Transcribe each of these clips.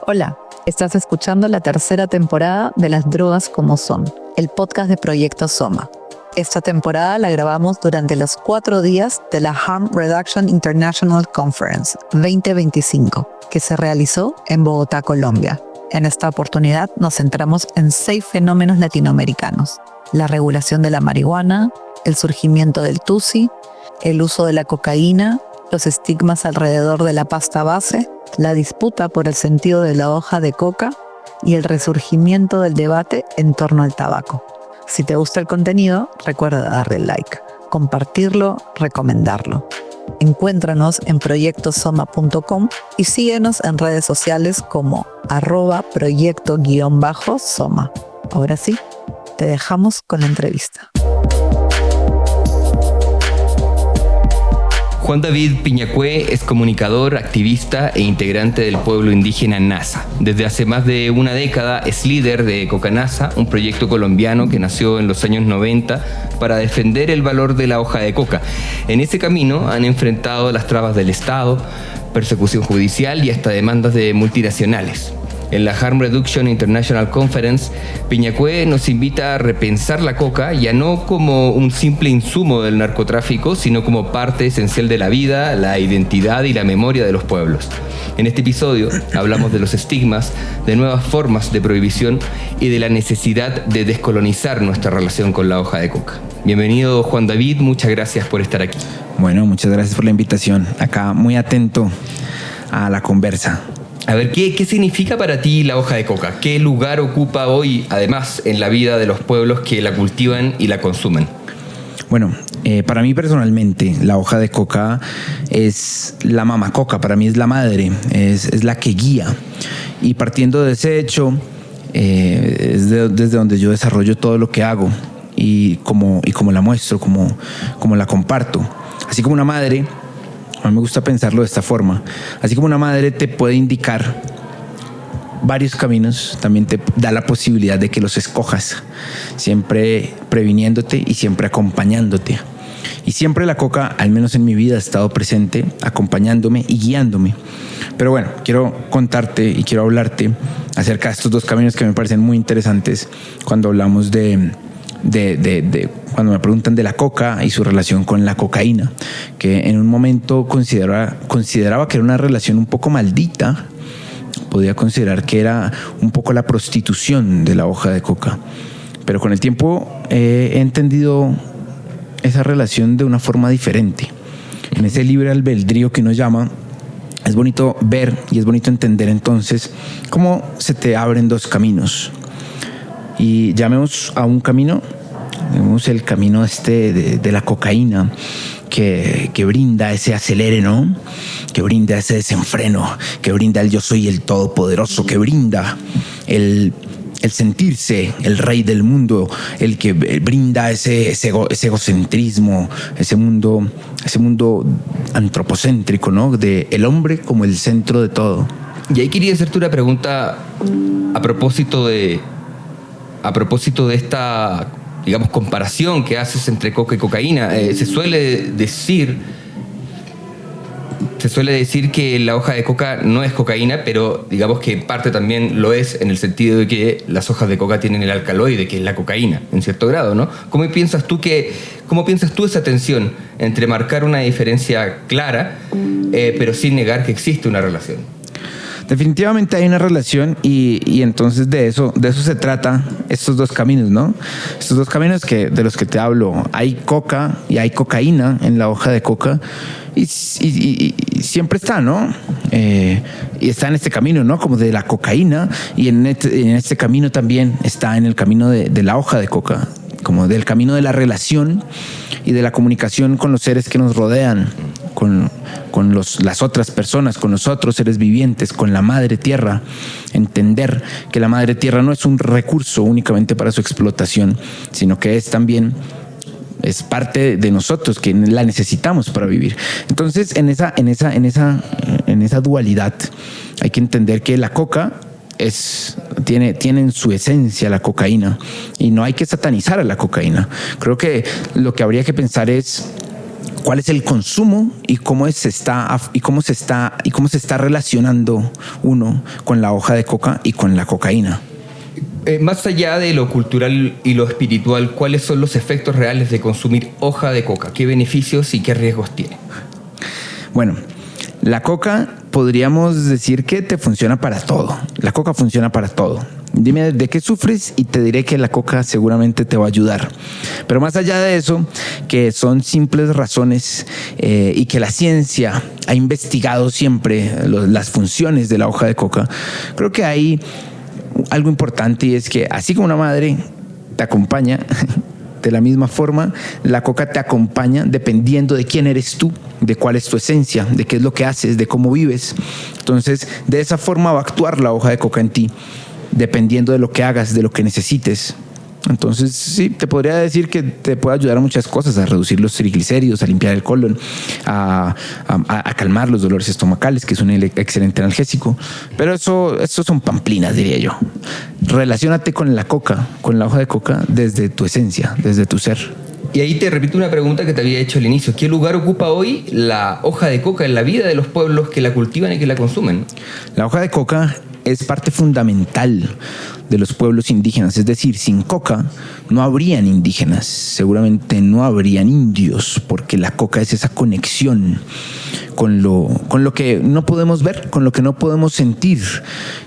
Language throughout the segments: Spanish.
Hola, estás escuchando la tercera temporada de Las Drogas como Son, el podcast de Proyecto Soma. Esta temporada la grabamos durante los 4 días de la Harm Reduction International Conference 2025, que se realizó en Bogotá, Colombia. En esta oportunidad nos centramos en 6 fenómenos latinoamericanos: la regulación de la marihuana, el surgimiento del tusi, el uso de la cocaína, los estigmas alrededor de la pasta base, la disputa por el sentido de la hoja de coca y el resurgimiento del debate en torno al tabaco. Si te gusta el contenido, recuerda darle like, compartirlo, recomendarlo. Encuéntranos en proyectosoma.com y síguenos en redes sociales como @proyecto_soma. Ahora sí, te dejamos con la entrevista. Juan David Piñacue es comunicador, activista e integrante del pueblo indígena Nasa. Desde hace más de una década es líder de Cocanasa, un proyecto colombiano que nació en los años 90 para defender el valor de la hoja de coca. En ese camino han enfrentado las trabas del Estado, persecución judicial y hasta demandas de multinacionales. En la Harm Reduction International Conference, Piñacue nos invita a repensar la coca ya no como un simple insumo del narcotráfico, sino como parte esencial de la vida, la identidad y la memoria de los pueblos. En este episodio hablamos de los estigmas, de nuevas formas de prohibición y de la necesidad de descolonizar nuestra relación con la hoja de coca. Bienvenido, Juan David, muchas gracias por estar aquí. Bueno, muchas gracias por la invitación. Acá muy atento a la conversa. A ver, ¿qué significa para ti la hoja de coca? ¿Qué lugar ocupa hoy, además, en la vida de los pueblos que la cultivan y la consumen? Bueno, para mí personalmente, la hoja de coca es la mamá coca. Para mí es la madre, es la que guía. Y partiendo de ese hecho, es desde donde yo desarrollo todo lo que hago y cómo la muestro, cómo la comparto. Así como una madre... A mí me gusta pensarlo de esta forma. Así como una madre te puede indicar varios caminos, también te da la posibilidad de que los escojas, siempre previniéndote y siempre acompañándote. Y siempre la coca, al menos en mi vida, ha estado presente, acompañándome y guiándome. Pero bueno, quiero contarte y quiero hablarte acerca de estos 2 caminos que me parecen muy interesantes cuando hablamos cuando me preguntan de la coca y su relación con la cocaína, que en un momento consideraba que era una relación un poco maldita. Podía considerar que era un poco la prostitución de la hoja de coca, pero con el tiempo he entendido esa relación de una forma diferente. En ese libre albedrío que uno llama, es bonito ver y es bonito entender entonces cómo se te abren 2 caminos. Y llamemos a un camino, vemos el camino de la cocaína, que brinda ese acelere, ¿no? Que brinda ese desenfreno, que brinda el yo soy el todopoderoso, que brinda el sentirse el rey del mundo, el que brinda ese egocentrismo, ese mundo antropocéntrico, ¿no? De el hombre como el centro de todo. Y ahí quería hacerte una pregunta a propósito de esta, digamos, comparación que haces entre coca y cocaína. Se suele decir que la hoja de coca no es cocaína, pero digamos que en parte también lo es, en el sentido de que las hojas de coca tienen el alcaloide, que es la cocaína, en cierto grado, ¿no? ¿Cómo piensas tú esa tensión entre marcar una diferencia clara, pero sin negar que existe una relación? Definitivamente hay una relación y entonces de eso se trata estos 2 caminos, ¿no? Estos 2 caminos de los que te hablo. Hay coca y hay cocaína en la hoja de coca y siempre está, ¿no? Y está en este camino, ¿no? Como de la cocaína, y en este camino también está en el camino de la hoja de coca, como del camino de la relación y de la comunicación con los seres que nos rodean, con las otras personas, con los otros seres vivientes, con la madre tierra. Entender que la madre tierra no es un recurso únicamente para su explotación, sino que es parte de nosotros, que la necesitamos para vivir. Entonces, en esa dualidad hay que entender que la coca tiene en su esencia la cocaína, y no hay que satanizar a la cocaína. Creo que lo que habría que pensar es cuál es el consumo y cómo se está relacionando uno con la hoja de coca y con la cocaína. Más allá de lo cultural y lo espiritual, ¿cuáles son los efectos reales de consumir hoja de coca? ¿Qué beneficios y qué riesgos tiene? Bueno, la coca podríamos decir que te funciona para todo. La coca funciona para todo. Dime de qué sufres y te diré que la coca seguramente te va a ayudar. Pero más allá de eso, que son simples razones y que la ciencia ha investigado siempre las funciones de la hoja de coca, creo que hay algo importante, y es que así como una madre te acompaña, de la misma forma la coca te acompaña dependiendo de quién eres tú, de cuál es tu esencia, de qué es lo que haces, de cómo vives. Entonces, de esa forma va a actuar la hoja de coca en ti, dependiendo de lo que hagas, de lo que necesites. Entonces, sí, te podría decir que te puede ayudar a muchas cosas, a reducir los triglicéridos, a limpiar el colon, a calmar los dolores estomacales, que es un excelente analgésico. Pero eso son pamplinas, diría yo. Relaciónate con la coca, con la hoja de coca, desde tu esencia, desde tu ser. Y ahí te repito una pregunta que te había hecho al inicio. ¿Qué lugar ocupa hoy la hoja de coca en la vida de los pueblos que la cultivan y que la consumen? La hoja de coca es parte fundamental de los pueblos indígenas. Es decir, sin coca no habrían indígenas, seguramente no habrían indios, porque la coca es esa conexión con lo que no podemos ver, con lo que no podemos sentir.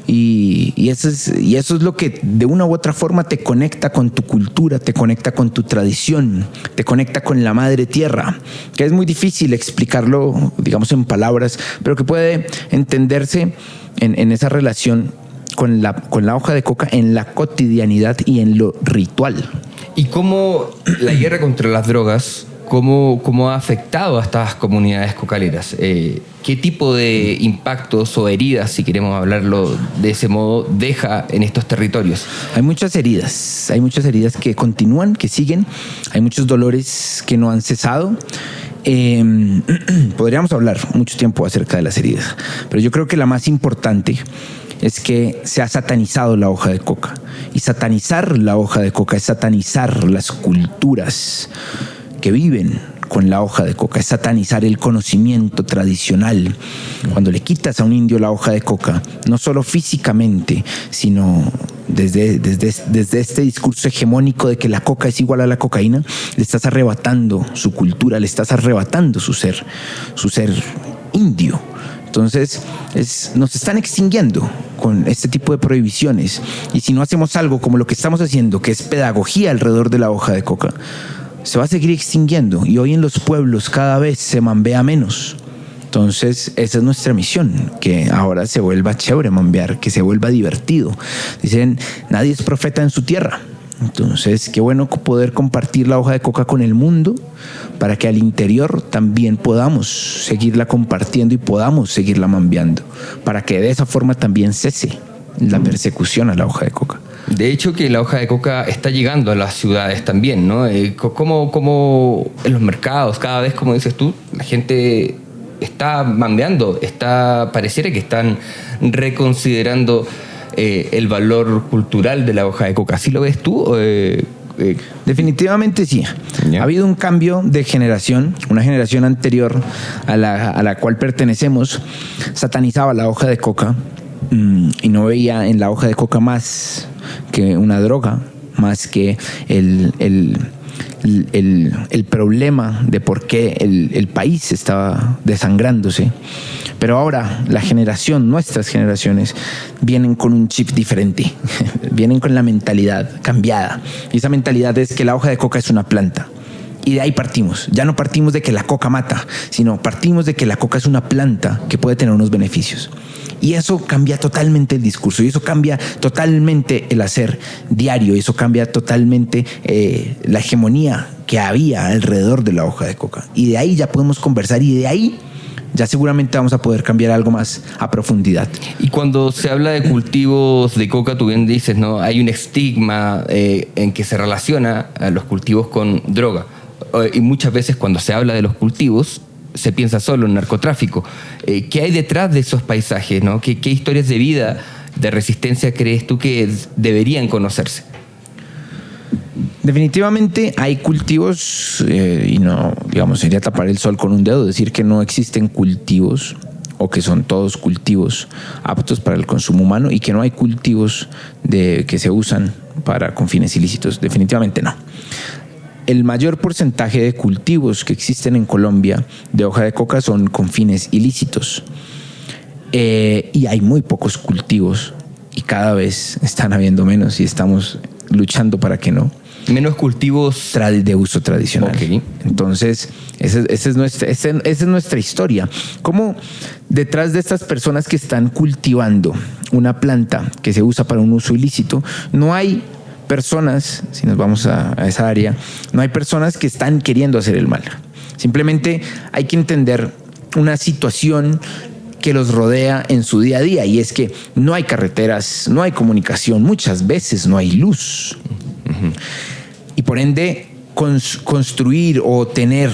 Y eso es lo que de una u otra forma te conecta con tu cultura, te conecta con tu tradición, te conecta con la madre tierra, que es muy difícil explicarlo, digamos, en palabras, pero que puede entenderse en esa relación con la hoja de coca en la cotidianidad y en lo ritual. ¿Y cómo la guerra contra las drogas, cómo ha afectado a estas comunidades cocaleras? ¿Qué tipo de impactos o heridas, si queremos hablarlo de ese modo, deja en estos territorios? Hay muchas heridas que continúan, que siguen, hay muchos dolores que no han cesado. Podríamos hablar mucho tiempo acerca de las heridas, pero yo creo que la más importante es que se ha satanizado la hoja de coca. Y satanizar la hoja de coca es satanizar las culturas que viven con la hoja de coca, es satanizar el conocimiento tradicional. Cuando le quitas a un indio la hoja de coca, no solo físicamente, sino desde este discurso hegemónico de que la coca es igual a la cocaína, le estás arrebatando su cultura, le estás arrebatando su ser indio. Entonces, nos están extinguiendo con este tipo de prohibiciones. Y si no hacemos algo como lo que estamos haciendo, que es pedagogía alrededor de la hoja de coca, se va a seguir extinguiendo. Y hoy en los pueblos cada vez se mambea menos. Entonces, esa es nuestra misión, que ahora se vuelva chévere mambear, que se vuelva divertido. Dicen, nadie es profeta en su tierra. Entonces, qué bueno poder compartir la hoja de coca con el mundo para que al interior también podamos seguirla compartiendo y podamos seguirla mambeando, para que de esa forma también cese la persecución a la hoja de coca. De hecho, que la hoja de coca está llegando a las ciudades también, ¿no? Como en los mercados, cada vez, como dices tú, la gente está mambeando, pareciera que están reconsiderando el valor cultural de la hoja de coca. ¿Sí lo ves tú? Definitivamente sí. ¿Ya? Ha habido un cambio de generación. Una generación anterior a la cual pertenecemos satanizaba la hoja de coca y no veía en la hoja de coca más que una droga, más que el problema de por qué el país estaba desangrándose. Pero ahora nuestras generaciones, vienen con un chip diferente, vienen con la mentalidad cambiada. Y esa mentalidad es que la hoja de coca es una planta. Y de ahí partimos. Ya no partimos de que la coca mata, sino partimos de que la coca es una planta que puede tener unos beneficios. Y eso cambia totalmente el discurso, y eso cambia totalmente el hacer diario, y eso cambia totalmente la hegemonía que había alrededor de la hoja de coca. Y de ahí ya podemos conversar, y de ahí ya seguramente vamos a poder cambiar algo más a profundidad. Y cuando se habla de cultivos de coca, tú bien dices, ¿no? Hay un estigma en que se relaciona a los cultivos con droga. Y muchas veces cuando se habla de los cultivos, se piensa solo en narcotráfico. ¿Qué hay detrás de esos paisajes, ¿no? ¿Qué historias de vida, de resistencia crees tú que deberían conocerse? Definitivamente hay cultivos, y no, digamos, sería tapar el sol con un dedo, decir que no existen cultivos o que son todos cultivos aptos para el consumo humano y que no hay cultivos que se usan con fines ilícitos. Definitivamente no. El mayor porcentaje de cultivos que existen en Colombia de hoja de coca son con fines ilícitos. Y hay muy pocos cultivos y cada vez están habiendo menos y estamos luchando para que no. Menos cultivos de uso tradicional. Okay. Entonces, esa es nuestra historia. Cómo detrás de estas personas que están cultivando una planta que se usa para un uso ilícito, no hay personas, si nos vamos a esa área, no hay personas que están queriendo hacer el mal. Simplemente hay que entender una situación que los rodea en su día a día, y es que no hay carreteras, no hay comunicación, muchas veces no hay luz. Y por ende, construir o tener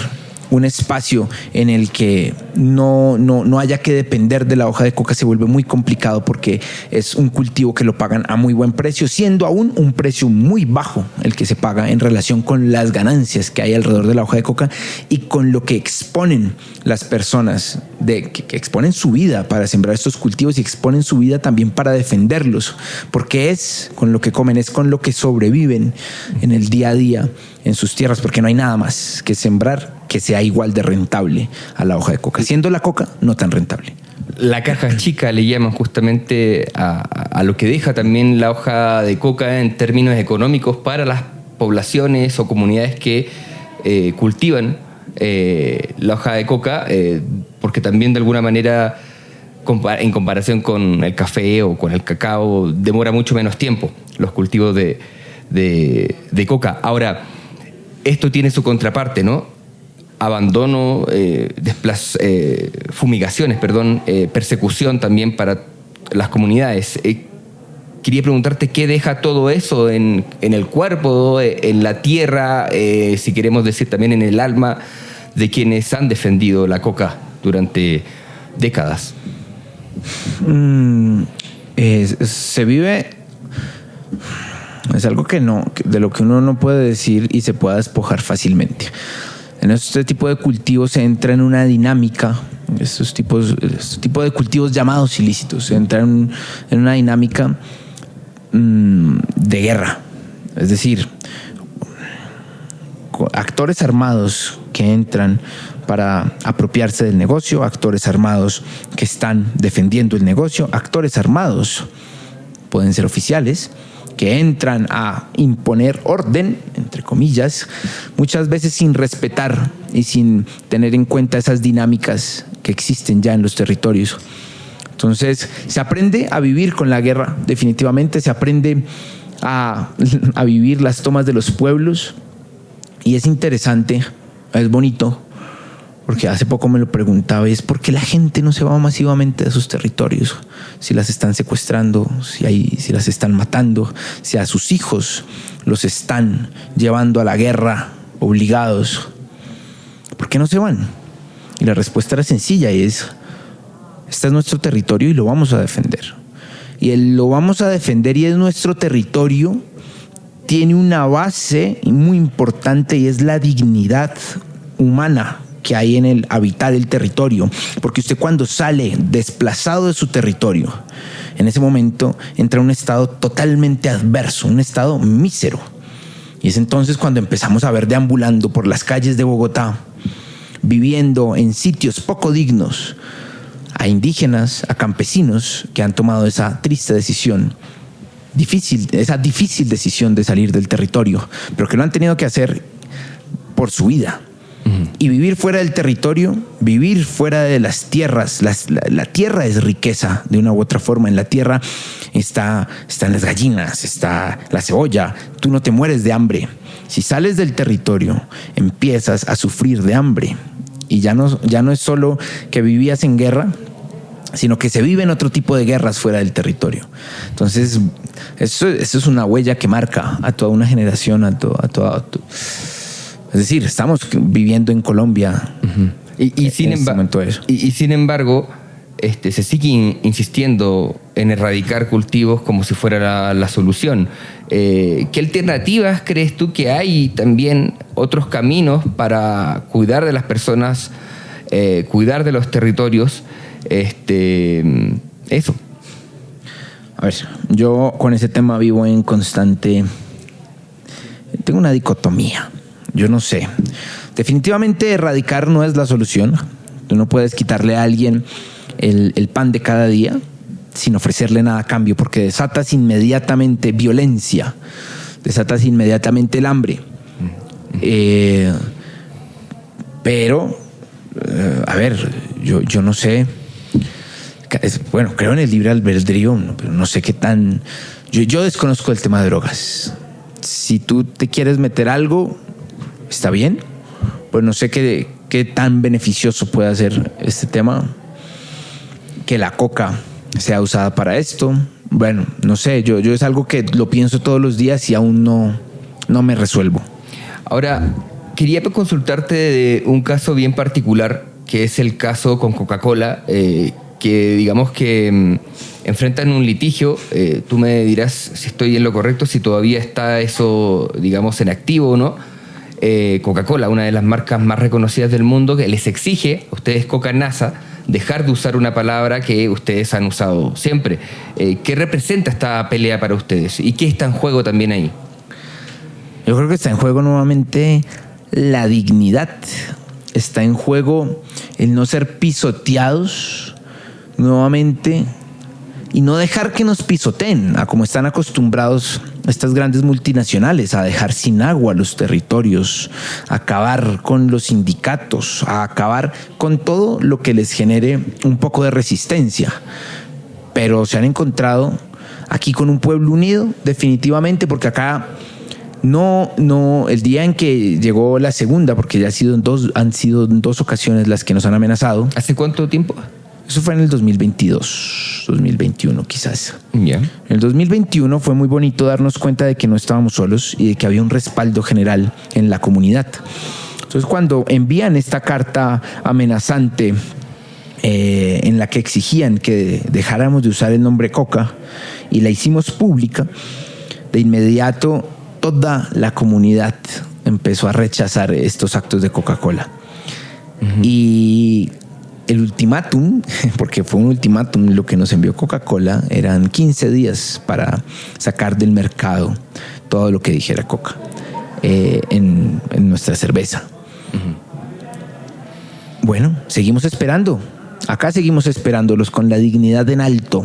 un espacio en el que no haya que depender de la hoja de coca se vuelve muy complicado, porque es un cultivo que lo pagan a muy buen precio, siendo aún un precio muy bajo el que se paga en relación con las ganancias que hay alrededor de la hoja de coca y con lo que exponen las personas que exponen su vida para sembrar estos cultivos y exponen su vida también para defenderlos, porque es con lo que comen, es con lo que sobreviven en el día a día en sus tierras, porque no hay nada más que sembrar que sea igual de rentable a la hoja de coca, siendo la coca no tan rentable. La caja chica le llaman justamente a lo que deja también la hoja de coca en términos económicos para las poblaciones o comunidades que cultivan la hoja de coca, porque también de alguna manera, en comparación con el café o con el cacao, demora mucho menos tiempo los cultivos de coca. Ahora, esto tiene su contraparte, ¿no? Abandono, fumigaciones, persecución también para las comunidades. Quería preguntarte qué deja todo eso en el cuerpo, en la tierra, si queremos decir también en el alma de quienes han defendido la coca durante décadas. Se vive... Es algo de lo que uno no puede decir y se pueda despojar fácilmente. En este tipo de cultivos se entra en una dinámica, este tipo de cultivos llamados ilícitos, se entra en una dinámica de guerra. Es decir, actores armados que entran para apropiarse del negocio, actores armados que están defendiendo el negocio, actores armados, pueden ser oficiales, que entran a imponer orden, entre comillas, muchas veces sin respetar y sin tener en cuenta esas dinámicas que existen ya en los territorios. Entonces, se aprende a vivir con la guerra, definitivamente, se aprende a vivir las tomas de los pueblos, y es interesante, es bonito, porque hace poco me lo preguntaba, y es por qué la gente no se va masivamente de sus territorios, si las están secuestrando, si las están matando, si a sus hijos los están llevando a la guerra obligados. ¿Por qué no se van? Y la respuesta era sencilla, y es: este es nuestro territorio y lo vamos a defender. Y lo vamos a defender, y es nuestro territorio, tiene una base muy importante, y es la dignidad humana que hay en el habitar el territorio, porque usted cuando sale desplazado de su territorio, en ese momento entra a un estado totalmente adverso, un estado mísero, y es entonces cuando empezamos a ver deambulando por las calles de Bogotá, viviendo en sitios poco dignos, a indígenas, a campesinos que han tomado esa triste decisión, esa difícil decisión de salir del territorio, pero que lo han tenido que hacer por su vida. Y vivir fuera del territorio, vivir fuera de las tierras. La tierra es riqueza de una u otra forma. En la tierra están las gallinas, está la cebolla. Tú no te mueres de hambre. Si sales del territorio, empiezas a sufrir de hambre. Y ya no es solo que vivías en guerra, sino que se viven otro tipo de guerras fuera del territorio. Entonces, eso es una huella que marca a toda una generación, es decir, estamos viviendo en Colombia. Y sin embargo, se sigue insistiendo en erradicar cultivos como si fuera la solución. ¿Qué alternativas crees tú que hay también otros caminos para cuidar de las personas, cuidar de los territorios? Eso. A ver, yo con ese tema vivo en constante... Tengo una dicotomía. Yo no sé. Definitivamente erradicar no es la solución. Tú no puedes quitarle a alguien el pan de cada día sin ofrecerle nada a cambio, porque desatas inmediatamente violencia, desatas inmediatamente el hambre. Pero, a ver, yo no sé. Bueno, creo en el libre albedrío, pero no sé qué tan... Yo desconozco el tema de drogas. Si tú te quieres meter algo, está bien, pues no sé qué tan beneficioso puede ser este tema, que la coca sea usada para esto. Bueno, no sé, yo es algo que lo pienso todos los días y aún no me resuelvo. Ahora, quería consultarte de un caso bien particular, que es el caso con Coca-Cola, que digamos que enfrentan un litigio. Tú me dirás si estoy en lo correcto, si todavía está eso, digamos, en activo o no. Coca-Cola, una de las marcas más reconocidas del mundo, que les exige a ustedes, Coca-NASA, dejar de usar una palabra que ustedes han usado siempre. ¿Qué representa esta pelea para ustedes? ¿Y qué está en juego también ahí? Yo creo que está en juego nuevamente la dignidad. Está en juego el no ser pisoteados nuevamente y no dejar que nos pisoteen, a como están acostumbrados estas grandes multinacionales, a dejar sin agua los territorios, a acabar con los sindicatos, a acabar con todo lo que les genere un poco de resistencia. Pero se han encontrado aquí con un pueblo unido, definitivamente, porque acá no, el día en que llegó la segunda, porque ya han sido en dos ocasiones las que nos han amenazado. ¿Hace cuánto tiempo? Eso fue en el 2022, 2021 quizás. Yeah. En el 2021 fue muy bonito darnos cuenta de que no estábamos solos y de que había un respaldo general en la comunidad. Entonces, cuando envían esta carta amenazante en la que exigían que dejáramos de usar el nombre Coca y la hicimos pública, de inmediato toda la comunidad empezó a rechazar estos actos de Coca-Cola. Uh-huh. Y el ultimátum, porque fue un ultimátum lo que nos envió Coca-Cola, eran 15 días para sacar del mercado todo lo que dijera Coca en nuestra cerveza. Uh-huh. Bueno, seguimos esperando. Acá seguimos esperándolos con la dignidad en alto.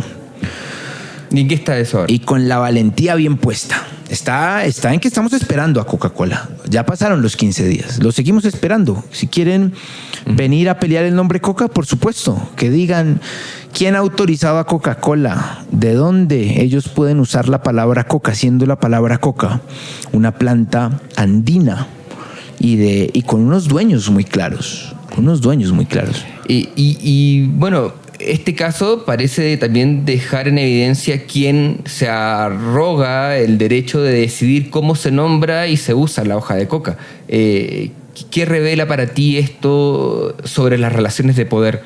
¿Y en qué está eso ahora? Y con la valentía bien puesta. Está en que estamos esperando a Coca-Cola. Ya pasaron los 15 días. Lo seguimos esperando. Si quieren venir a pelear el nombre Coca, por supuesto. Que digan quién ha autorizado a Coca-Cola. De dónde ellos pueden usar la palabra Coca, siendo la palabra Coca una planta andina y con unos dueños muy claros. Y bueno, este caso parece también dejar en evidencia quién se arroga el derecho de decidir cómo se nombra y se usa la hoja de coca. ¿Qué revela para ti esto sobre las relaciones de poder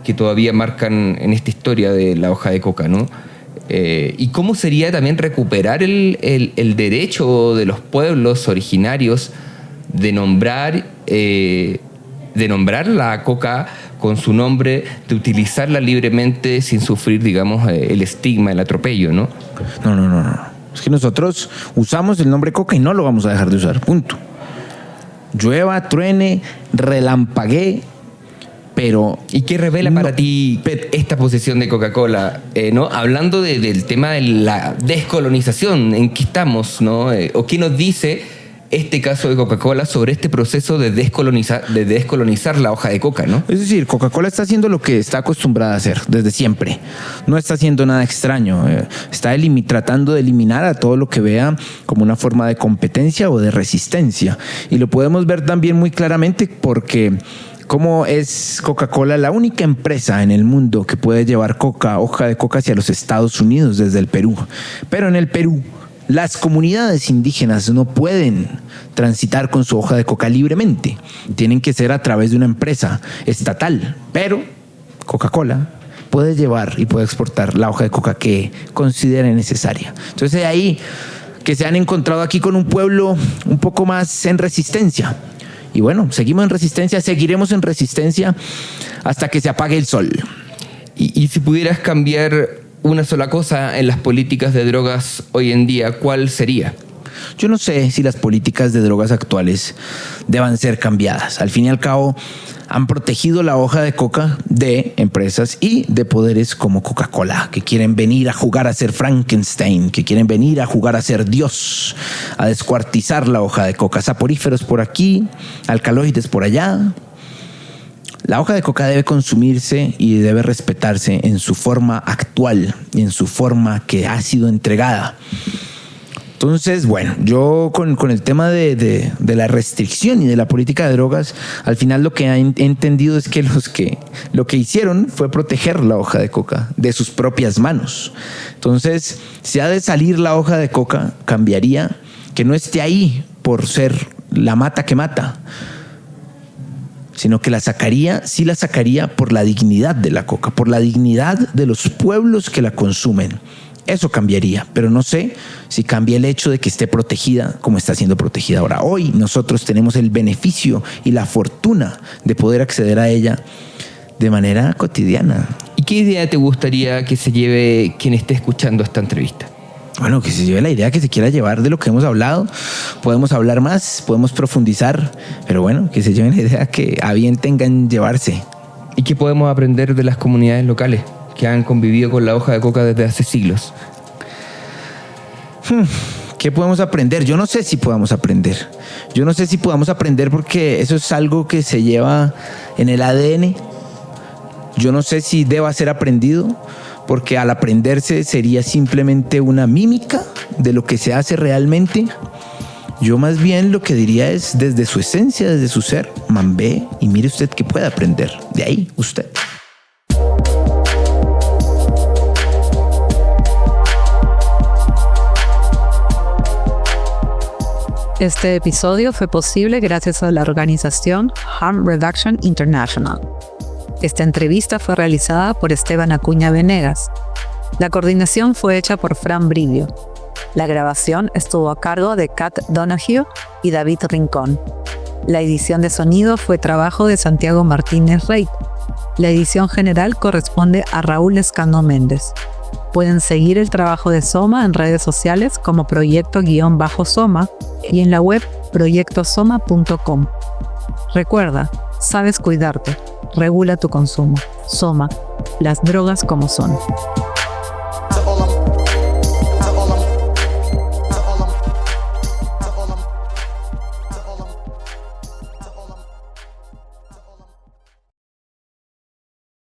que todavía marcan en esta historia de la hoja de coca, ¿no? ¿Y cómo sería también recuperar el derecho de los pueblos originarios de nombrar la coca con su nombre, de utilizarla libremente sin sufrir, digamos, el estigma, el atropello, ¿no? No. Es que nosotros usamos el nombre Coca y no lo vamos a dejar de usar, punto. Llueva, truene, relampaguee, pero... ¿Y qué revela para ti esta posición de Coca-Cola? ¿No? Hablando del tema de la descolonización, ¿en qué estamos, no? ¿O qué nos dice este caso de Coca-Cola sobre este proceso de descolonizar la hoja de coca, ¿no? Es decir, Coca-Cola está haciendo lo que está acostumbrada a hacer desde siempre. No está haciendo nada extraño. Está tratando de eliminar a todo lo que vea como una forma de competencia o de resistencia. Y lo podemos ver también muy claramente porque como es Coca-Cola la única empresa en el mundo que puede llevar hoja de coca hacia los Estados Unidos desde el Perú. Pero en el Perú, las comunidades indígenas no pueden transitar con su hoja de coca libremente. Tienen que ser a través de una empresa estatal. Pero Coca-Cola puede llevar y puede exportar la hoja de coca que considere necesaria. Entonces de ahí que se han encontrado aquí con un pueblo un poco más en resistencia. Y bueno, seguimos en resistencia, seguiremos en resistencia hasta que se apague el sol. Y si pudieras cambiar una sola cosa en las políticas de drogas hoy en día, ¿cuál sería? Yo no sé si las políticas de drogas actuales deban ser cambiadas. Al fin y al cabo, han protegido la hoja de coca de empresas y de poderes como Coca-Cola, que quieren venir a jugar a ser Frankenstein, que quieren venir a jugar a ser Dios, a descuartizar la hoja de coca. Saporíferos por aquí, alcaloides por allá. La hoja de coca debe consumirse y debe respetarse en su forma actual y en su forma que ha sido entregada. Entonces, bueno, yo con el tema de la restricción y de la política de drogas, al final lo que he entendido es que lo que hicieron fue proteger la hoja de coca de sus propias manos. Entonces, si ha de salir la hoja de coca, cambiaría que no esté ahí por ser la mata que mata, sino que la sacaría por la dignidad de la coca, por la dignidad de los pueblos que la consumen. Eso cambiaría, pero no sé si cambia el hecho de que esté protegida como está siendo protegida ahora. Hoy nosotros tenemos el beneficio y la fortuna de poder acceder a ella de manera cotidiana. ¿Y qué idea te gustaría que se lleve quien esté escuchando esta entrevista? Bueno, que se lleve la idea que se quiera llevar de lo que hemos hablado. Podemos hablar más, podemos profundizar, pero bueno, que se lleven la idea que a bien tengan llevarse. ¿Y qué podemos aprender de las comunidades locales que han convivido con la hoja de coca desde hace siglos? ¿Qué podemos aprender? Yo no sé si podamos aprender. Yo no sé si podamos aprender porque eso es algo que se lleva en el ADN. Yo no sé si deba ser aprendido porque al aprenderse sería simplemente una mímica de lo que se hace realmente. Yo más bien lo que diría es desde su esencia, desde su ser, mambé y mire usted qué puede aprender. De ahí usted. Este episodio fue posible gracias a la organización Harm Reduction International. Esta entrevista fue realizada por Esteban Acuña Venegas. La coordinación fue hecha por Fran Brivio. La grabación estuvo a cargo de Kat Donahue y David Rincón. La edición de sonido fue trabajo de Santiago Martínez Rey. La edición general corresponde a Raúl Escano Méndez. Pueden seguir el trabajo de Soma en redes sociales como proyecto_Soma y en la web proyectosoma.com. Recuerda, sabes cuidarte, regula tu consumo. Soma, las drogas como son.